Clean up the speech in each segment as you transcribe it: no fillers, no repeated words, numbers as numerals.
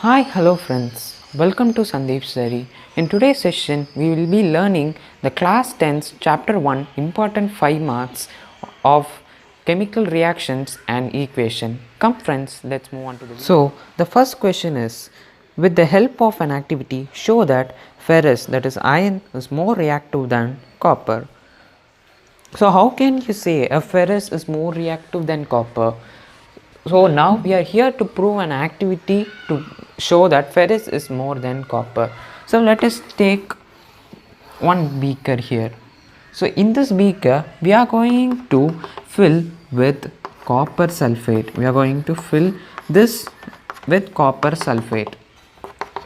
Hi, hello friends. Welcome to Sandeep Sari. In today's session, we will be learning the class 10's chapter 1 important 5 marks of chemical reactions and equation. Come friends, let's move on to the video. So, the first question is, with the help of an activity, show that ferrous, that is iron, is more reactive than copper. So, how can you say a ferrous is more reactive than copper? So now we are here to prove an activity to show that ferrous is more than copper. So let us take one beaker here. So in this beaker we are going to fill with copper sulfate. We are going to fill this with copper sulfate.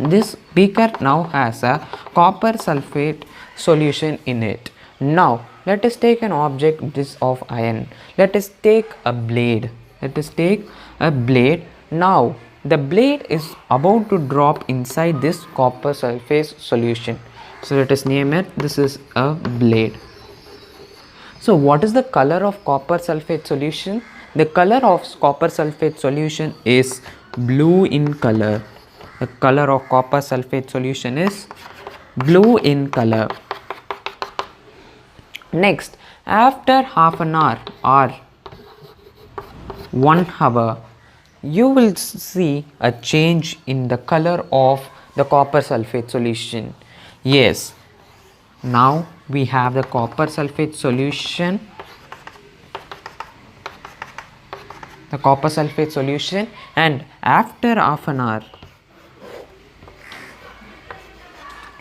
This beaker now has a copper sulfate solution in it. Now let us take an object this of iron. Let us take a blade. Let us take a blade. Now the blade is about to drop inside this copper sulfate solution. So let us name it. This is a blade. So what is the color of copper sulfate solution? The color of copper sulfate solution is blue in color. The color of copper sulfate solution is blue in color. Next, after half an hour or 1 hour, you will see a change in the color of the copper sulfate solution. Yes, now we have the copper sulfate solution. The copper sulfate solution, and after half an hour,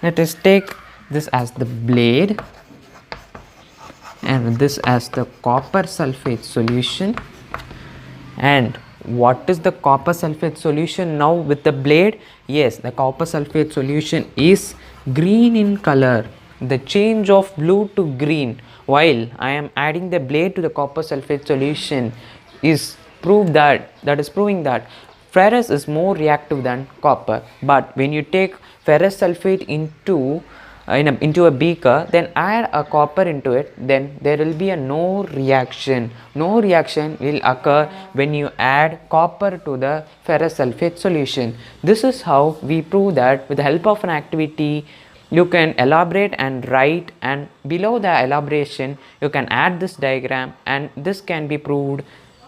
let us take this as the blade and this as the copper sulfate solution. And what is the copper sulfate solution now with the blade? Yes, the copper sulfate solution is green in color. The change of blue to green while I am adding the blade to the copper sulfate solution is proving that ferrous is more reactive than copper. But when you take ferrous sulfate into a beaker, then add a copper into it, then there will be a no reaction will occur when you add copper to the ferrous sulfate solution. This is how we prove that with the help of an activity you can elaborate and write, and below the elaboration you can add this diagram, and this can be proved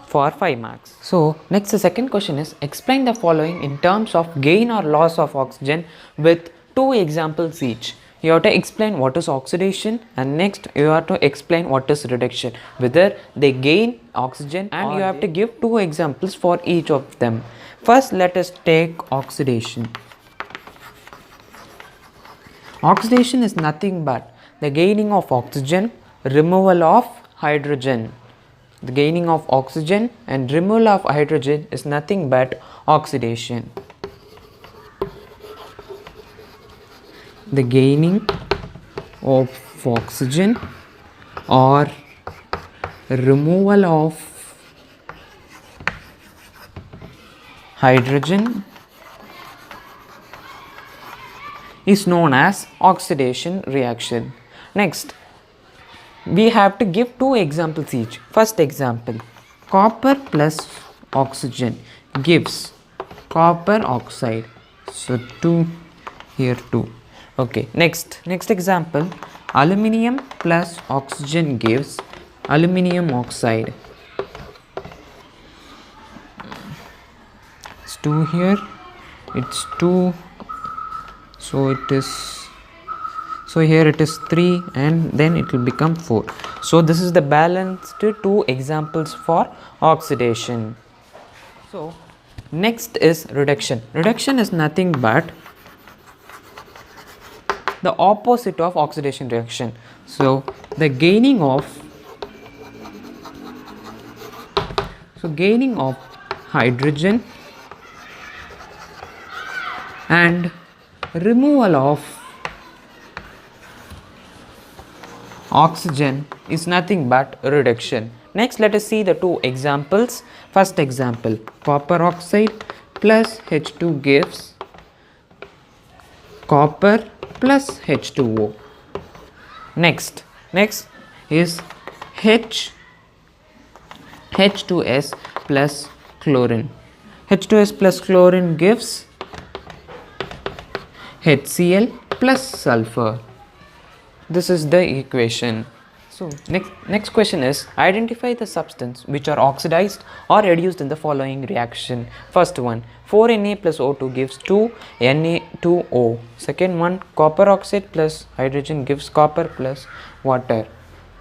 for 5 marks. So next, the second question is, explain the following in terms of gain or loss of oxygen with 2 examples each. You have to explain what is oxidation, and next you have to explain what is reduction, whether they gain oxygen, and you have to give 2 examples for each of them. First, let us take oxidation. Oxidation is nothing but the gaining of oxygen, removal of hydrogen. The gaining of oxygen and removal of hydrogen is nothing but oxidation. The gaining of oxygen or removal of hydrogen is known as oxidation reaction. Next, we have to give 2 examples each. First example, copper plus oxygen gives copper oxide. So 2 here 2. Okay, next example, aluminium plus oxygen gives aluminium oxide. It's 2 here, it's 2, so here it is 3, and then it will become 4. So this is the balanced 2 examples for oxidation. So next is reduction. Reduction is nothing but the opposite of oxidation reaction. So the gaining of hydrogen and removal of oxygen is nothing but reduction. Next, let us see the 2 examples. First example, copper oxide plus H2 gives copper plus H2O. Next is H2S plus chlorine. H2S plus chlorine gives HCl plus sulfur. This is the equation. So next question is, identify the substance which are oxidized or reduced in the following reaction. First one, 4Na plus O2 gives 2Na2O. Second one, copper oxide plus hydrogen gives copper plus water.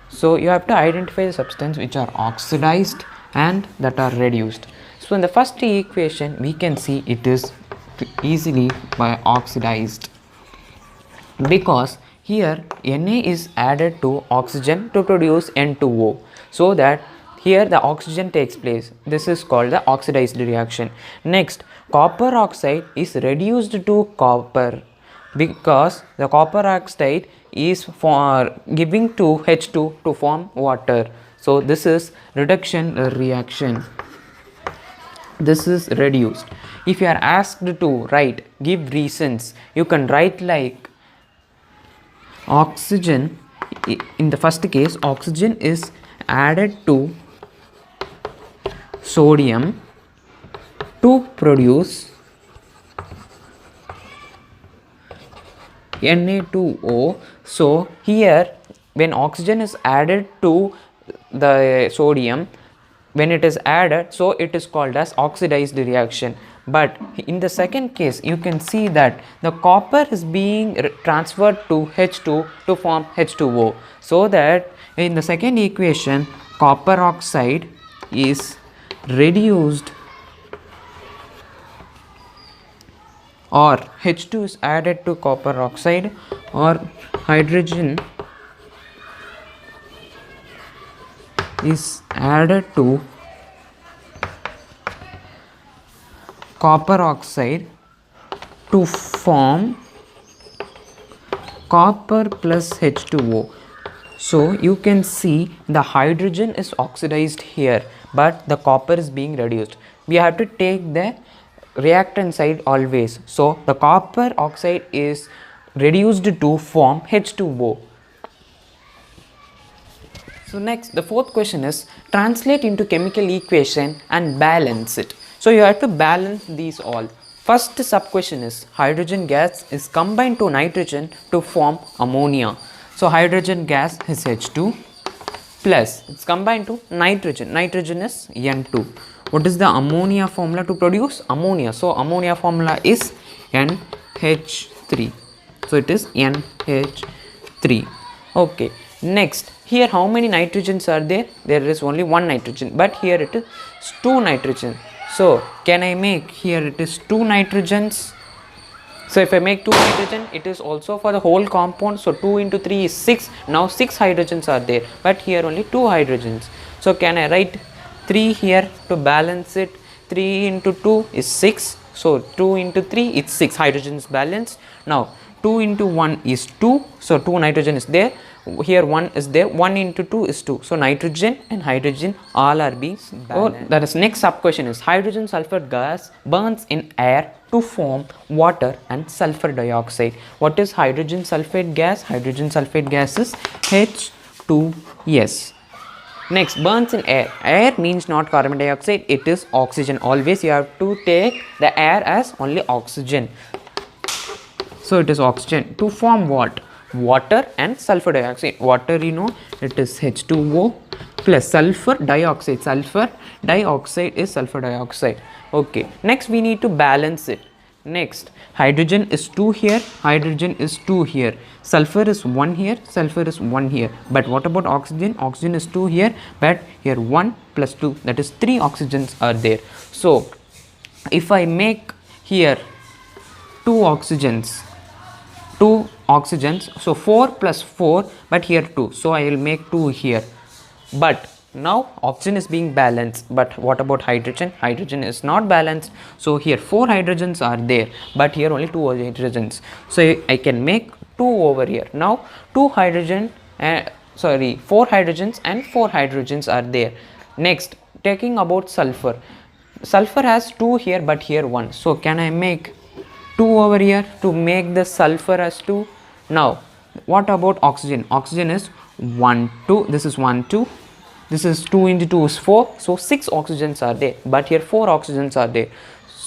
So you have to identify the substance which are oxidized and that are reduced. So in the first equation we can see it is easily by oxidized, because here Na is added to oxygen to produce N2O, so that here the oxygen takes place. This is called the oxidized reaction. Next, copper oxide is reduced to copper, because the copper oxide is for giving to H2 to form water. So this is reduction reaction. This is reduced. If you are asked to give reasons, you can write like oxygen. In the first case, oxygen is added to sodium to produce Na2O. So here when oxygen is added to the sodium, when it is added, so it is called as oxidized reaction. But in the second case, you can see that the copper is being transferred to H2 to form H2O, so that in the second equation copper oxide is reduced, or H2 is added to copper oxide, or hydrogen is added to copper oxide to form copper plus H2O. So you can see the hydrogen is oxidized here, but the copper is being reduced. We have to take the reactant side always. So the copper oxide is reduced to form H2O. So next, the fourth question is, translate into chemical equation and balance it. So you have to balance these all. First sub question is, hydrogen gas is combined to nitrogen to form ammonia. So hydrogen gas is H2 plus it's combined to nitrogen. Nitrogen is N2. What is the ammonia formula to produce ammonia? So ammonia formula is NH3. So it is NH3. Okay. Next, here how many nitrogens are there? There is only one nitrogen, but here it is two nitrogen. So can I make here it is two nitrogens? So if I make two nitrogen, it is also for the whole compound. So 2 into 3 is 6. Now 6 hydrogens are there, but here only 2 hydrogens. So can I write 3 here to balance it? 3 into 2 is 6. So 2 into 3 is 6 hydrogens balanced. Now 2 into 1 is 2. So 2 nitrogen is there. Here 1 is there. 1 into 2 is 2. So nitrogen and hydrogen all are being balanced. So that is next sub question is, hydrogen sulfur gas burns in air to form water and sulfur dioxide. What is hydrogen sulfate gas? Hydrogen sulfate gas is H2S. Next, burns in air. Air means not carbon dioxide, it is oxygen. Always you have to take the air as only oxygen. So it is oxygen to form what? Water and sulfur dioxide. Water, you know, it is H2O plus sulfur dioxide. Sulfur dioxide is sulfur dioxide. Okay. Next, we need to balance it. Next, hydrogen is 2 here, hydrogen is 2 here, sulfur is 1 here, sulfur is 1 here. But what about oxygen? Oxygen is 2 here, but here 1 plus 2, that is 3 oxygens are there. So if I make here 2 oxygens, so 4 plus 4, but here 2, so I will make 2 here. But now oxygen is being balanced, but what about hydrogen? Hydrogen is not balanced. So here 4 hydrogens are there, but here only 2 hydrogens. So I can make 2 over here. Now 4 hydrogens and 4 hydrogens are there. Next, taking about sulfur. Sulfur has 2 here, but here 1. So can I make 2 over here to make the sulfur as 2? Now what about oxygen? Oxygen is 1, 2. This is 1, 2. This is 2 into 2 is 4. So 6 oxygens are there, but here 4 oxygens are there.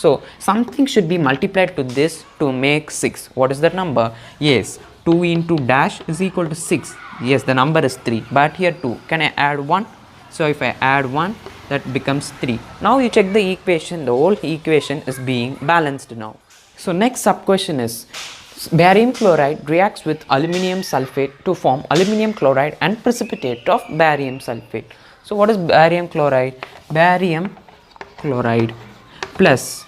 So something should be multiplied to this to make 6. What is that number? Yes, 2 into dash is equal to 6. Yes, the number is 3, but here 2. Can I add 1? So if I add 1, that becomes 3. Now you check the equation, the whole equation is being balanced now. So next sub question is, barium chloride reacts with aluminium sulfate to form aluminium chloride and precipitate of barium sulfate. So what is barium chloride? Barium chloride plus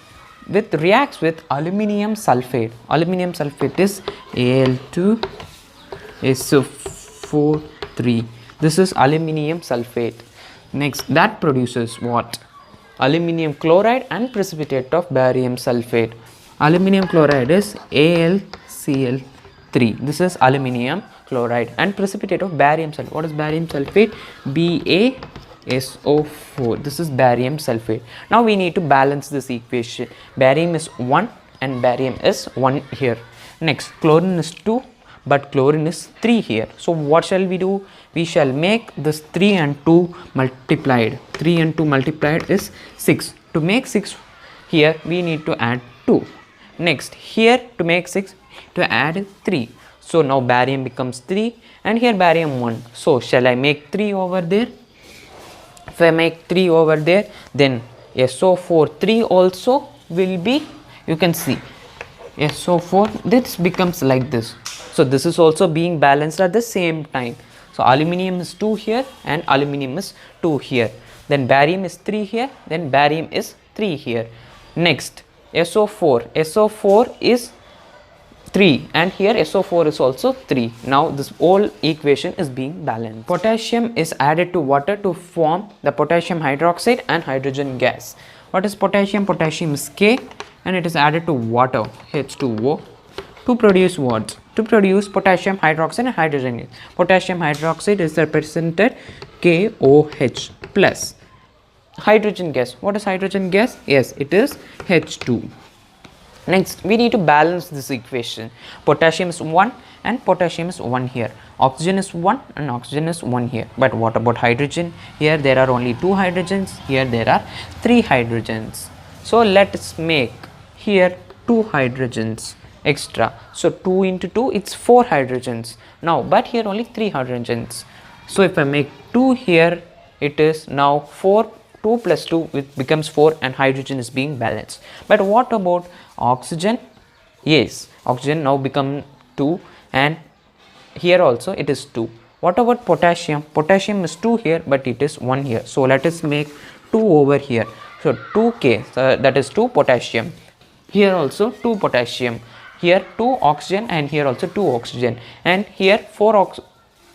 with reacts with aluminium sulfate. Aluminium sulfate is Al2SO4 3. This is aluminium sulfate. Next, that produces what? Aluminium chloride and precipitate of barium sulfate. Aluminium chloride is AlCl3. This is aluminium chloride and precipitate of barium sulfate. What is barium sulfate? BaSO4. This is barium sulfate. Now we need to balance this equation. Barium is 1 and barium is 1 here. Next, chlorine is 2 but chlorine is 3 here. So what shall we do? We shall make this 3 and 2 multiplied. 3 and 2 multiplied is 6. To make 6 here we need to add 2. Next, here to make 6 to add 3. So now barium becomes 3 and here barium 1. So shall I make 3 over there? If I make 3 over there, then SO4 3 also will be, you can see SO4, this becomes like this. So this is also being balanced at the same time. So aluminium is 2 here and aluminium is 2 here. Then barium is 3 here, then barium is 3 here. Next, SO4. SO4 is 3 and here SO4 is also 3. Now this whole equation is being balanced. Potassium is added to water to form the potassium hydroxide and hydrogen gas. What is potassium? Potassium is K and it is added to water, H2O, to produce what? To produce potassium hydroxide and hydrogen gas. Potassium hydroxide is represented KOH plus. Hydrogen gas. What is hydrogen gas? Yes, it is H2. Next, we need to balance this equation. Potassium is 1 and potassium is 1 here. Oxygen is 1 and oxygen is 1 here. But what about hydrogen? Here there are only 2 hydrogens. Here there are 3 hydrogens. So let's make here 2 hydrogens extra. So 2 into 2, it's 4 hydrogens. Now, but here only 3 hydrogens. So if I make 2 here, it is now 4. 2 plus 2 it becomes 4 and hydrogen is being balanced. But what about oxygen? Yes, oxygen now become 2 and here also it is 2. What about potassium? Potassium is 2 here but it is 1 here. So let us make 2 over here. So 2K, so that is 2 potassium. Here also 2 potassium. Here 2 oxygen and here also 2 oxygen. And here 4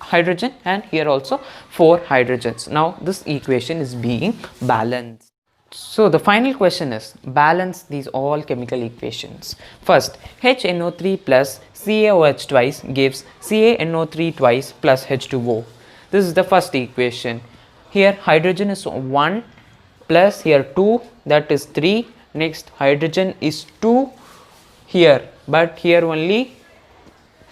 hydrogen and here also 4 hydrogens. Now this equation is being balanced. So the final question is, balance these all chemical equations. First, HNO3 plus CaOH twice gives CaNO3 twice plus H2O. This is the first equation. Here hydrogen is 1 plus here 2, that is 3. Next, hydrogen is 2 here, but here only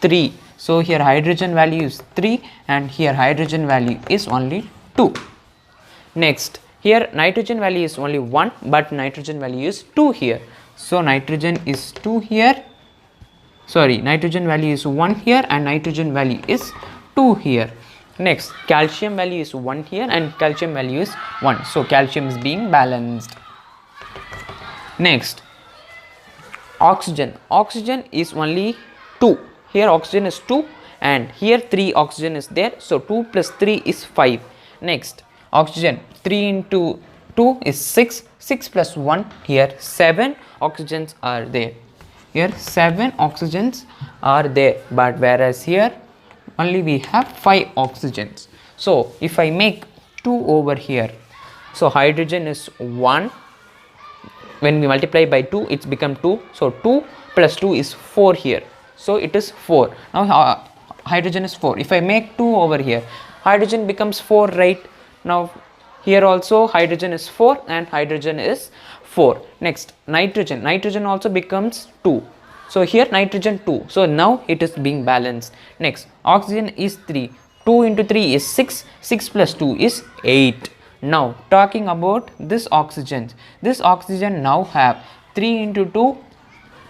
3. So here hydrogen value is 3 and here hydrogen value is only 2. Next, here nitrogen value is only 1 but nitrogen value is 2 here. So nitrogen is 2 here. Sorry, nitrogen value is 1 here and nitrogen value is 2 here. Next, calcium value is 1 here and calcium value is 1. So calcium is being balanced. Next, oxygen. Oxygen is only 2. Here oxygen is 2 and here 3 oxygen is there. So 2 plus 3 is 5. Next, oxygen, 3 into 2 is 6. 6 plus 1, here 7 oxygens are there. Here 7 oxygens are there, but whereas here only we have 5 oxygens. So if I make 2 over here, so hydrogen is 1. When we multiply by 2, it's become 2. So 2 plus 2 is 4 here. So it is 4. Now hydrogen is 4. If I make 2 over here, hydrogen becomes 4, right? Now here also hydrogen is 4 and hydrogen is 4. Next, nitrogen. Nitrogen also becomes 2. So here nitrogen 2. So now it is being balanced. Next, oxygen is 3. 2 into 3 is 6. 6 plus 2 is 8. Now talking about this oxygen now have 3 into 2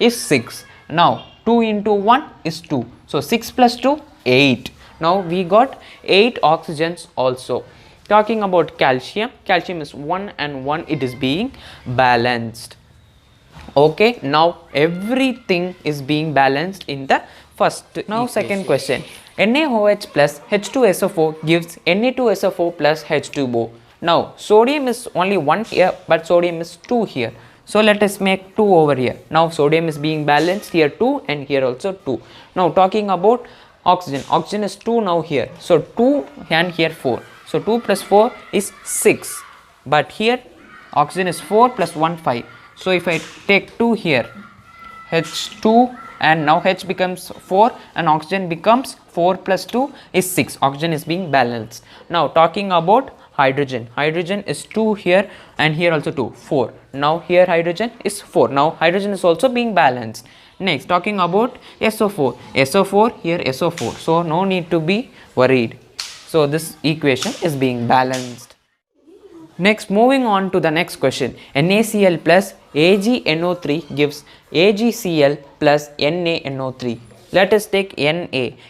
is 6. Now 2 into 1 is 2. So 6 plus 2, 8. Now we got 8 oxygens also. Talking about calcium, calcium is 1 and 1, it is being balanced. Okay, now everything is being balanced in the first. Now second question, NaOH plus H2SO4 gives Na2SO4 plus H2O. Now sodium is only 1 here, but sodium is 2 here. So let us make 2 over here. Now sodium is being balanced here 2 and here also 2. Now talking about oxygen, oxygen is 2 now here. So 2 and here 4. So 2 plus 4 is 6. But here oxygen is 4 plus 1, 5. So if I take 2 here, H2 and now H becomes 4 and oxygen becomes 4 plus 2 is 6. Oxygen is being balanced. Now talking about hydrogen, hydrogen is 2 here and here also 2, 4. Now here hydrogen is 4. Now hydrogen is also being balanced. Next talking about SO4, SO4 here SO4. So no need to be worried. So this equation is being balanced. Next, moving on to the next question, NaCl plus AgNO3 gives AgCl plus NaNO3. Let us take Na.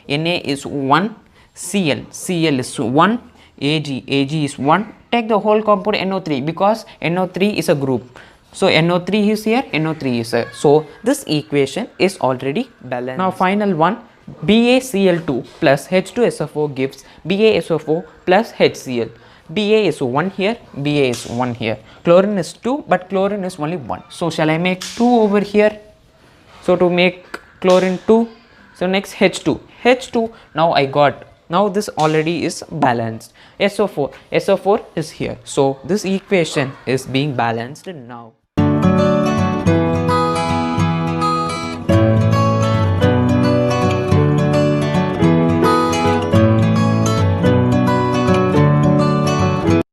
Na is 1, Cl is 1, Ag is 1. Take the whole compound NO3 because NO3 is a group. So NO3 is here, NO3 is here. So this equation is already balanced. Now final one, BaCl2 plus H2SO4 gives BaSO4 plus HCl. Ba is 1 here, Ba is 1 here. Chlorine is 2, but chlorine is only 1. So shall I make 2 over here? So to make chlorine 2, so next H2. H2, now I got, now this already is balanced. SO4 is here. So this equation is being balanced now.